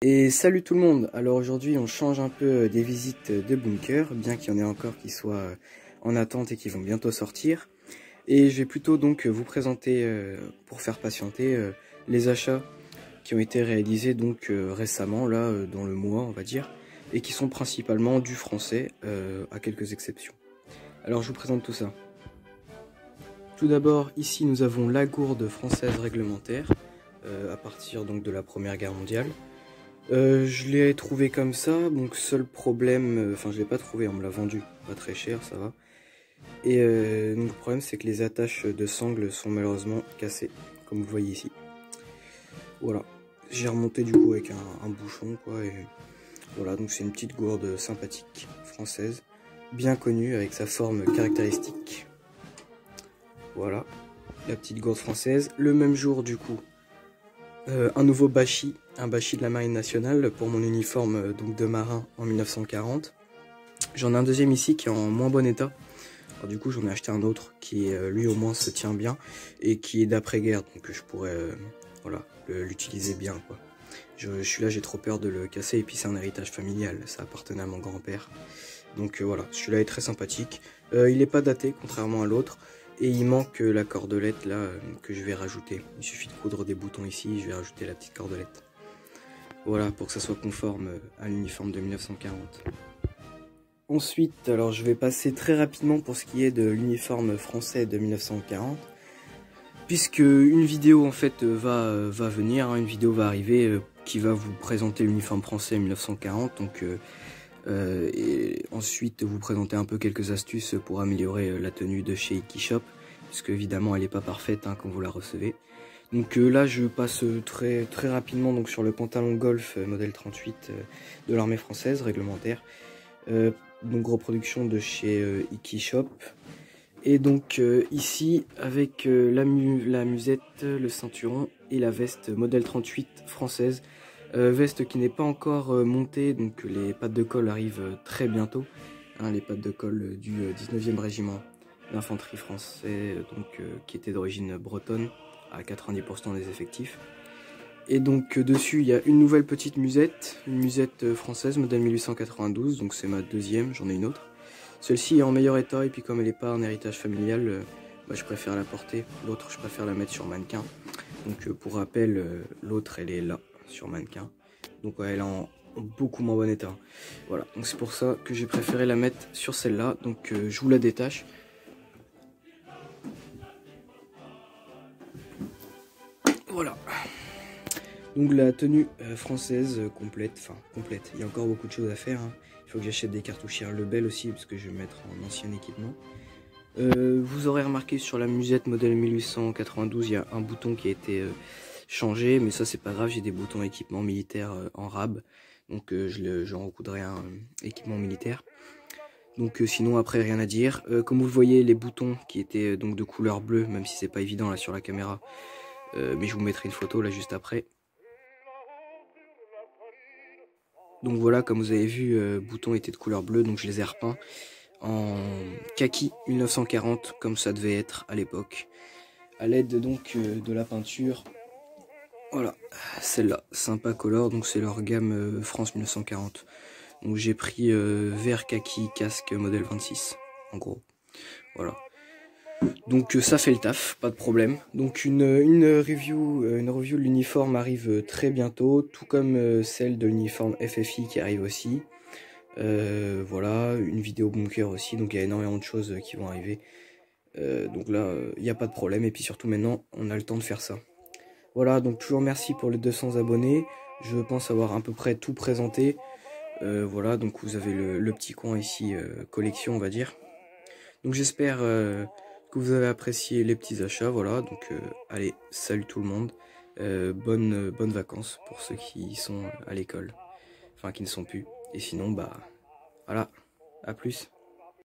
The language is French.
Et salut tout le monde. Alors aujourd'hui on change un peu des visites de bunker, bien qu'il y en ait encore qui soient en attente et qui vont bientôt sortir. Et je vais plutôt donc vous présenter, pour faire patienter, les achats qui ont été réalisés donc récemment, là dans le mois on va dire, et qui sont principalement du français, à quelques exceptions. Alors je vous présente tout ça. Tout d'abord ici nous avons la gourde française réglementaire, à partir donc de la Première Guerre mondiale. Je l'ai trouvé comme ça, donc seul problème, enfin je l'ai pas trouvé, on me l'a vendu pas très cher, ça va. Et donc le problème c'est que les attaches de sangle sont malheureusement cassées, comme vous voyez ici. Voilà, j'ai remonté du coup avec un bouchon quoi, et voilà, donc c'est une petite gourde sympathique, française, bien connue avec sa forme caractéristique. Voilà, la petite gourde française. Le même jour du coup, un nouveau bashi, un bashi de la marine nationale pour mon uniforme donc de marin en 1940. J'en ai un deuxième ici qui est en moins bon état. Alors, du coup j'en ai acheté un autre qui lui au moins se tient bien et qui est d'après-guerre, donc je pourrais voilà, l'utiliser bien quoi. Je suis là, j'ai trop peur de le casser, et puis c'est un héritage familial, ça appartenait à mon grand-père. Donc voilà, celui-là est très sympathique. Il n'est pas daté contrairement à l'autre. Et il manque la cordelette là que je vais rajouter. Il suffit de coudre des boutons ici, je vais rajouter la petite cordelette. Voilà, pour que ça soit conforme à l'uniforme de 1940. Ensuite, alors je vais passer très rapidement pour ce qui est de l'uniforme français de 1940. Puisque une vidéo en fait va venir, hein, une vidéo va arriver qui va vous présenter l'uniforme français 1940. Donc et ensuite vous présenter un peu quelques astuces pour améliorer la tenue de chez Ikishop, puisque évidemment elle n'est pas parfaite hein, quand vous la recevez. Donc là je passe très rapidement donc sur le pantalon Golf modèle 38 de l'armée française réglementaire, donc reproduction de chez Ikishop. Et donc ici avec la musette, le ceinturon et la veste modèle 38 française. Veste qui n'est pas encore montée, donc les pattes de colle arrivent très bientôt. Hein, les pattes de colle du 19e régiment d'infanterie français, donc qui était d'origine bretonne, à 90% des effectifs. Et donc dessus il y a une nouvelle petite musette, une musette française modèle 1892, donc c'est ma deuxième, j'en ai une autre. Celle-ci est en meilleur état, et puis comme elle n'est pas un héritage familial, je préfère la porter. L'autre je préfère la mettre sur mannequin. Donc pour rappel, l'autre elle est là sur mannequin, donc ouais, elle est en beaucoup moins bon état. Voilà, donc c'est pour ça que j'ai préféré la mettre sur celle-là. Donc je vous la détache. Voilà, donc la tenue française complète, enfin complète, il y a encore beaucoup de choses à faire hein. Il faut que j'achète des cartouchières Lebel aussi, parce que je vais mettre en ancien équipement. Vous aurez remarqué sur la musette modèle 1892, il y a un bouton qui a été changé, mais ça c'est pas grave, j'ai des boutons équipement militaire en rab, donc j'en recoudrai un équipement militaire. Donc sinon après rien à dire. Comme vous le voyez, les boutons qui étaient donc de couleur bleue, même si c'est pas évident là sur la caméra, mais je vous mettrai une photo là juste après. Donc voilà, comme vous avez vu, boutons étaient de couleur bleue, donc je les ai repeints en kaki 1940 comme ça devait être à l'époque, à l'aide donc de la peinture. Voilà, celle-là, Sympa Color, donc c'est leur gamme France 1940. Donc j'ai pris vert kaki casque modèle 26, en gros. Voilà. Donc ça fait le taf, pas de problème. Donc une review de l'uniforme arrive très bientôt, tout comme celle de l'uniforme FFI qui arrive aussi. Voilà, une vidéo bunker aussi, donc il y a énormément de choses qui vont arriver. Donc là, il n'y a pas de problème, et puis surtout maintenant, on a le temps de faire ça. Voilà, donc toujours merci pour les 200 abonnés. Je pense avoir à peu près tout présenté. Voilà, donc vous avez le petit coin ici, collection on va dire. Donc j'espère que vous avez apprécié les petits achats. Voilà, donc allez, salut tout le monde. Bonnes vacances pour ceux qui sont à l'école. Enfin, qui ne sont plus. Et sinon, bah, voilà, à plus.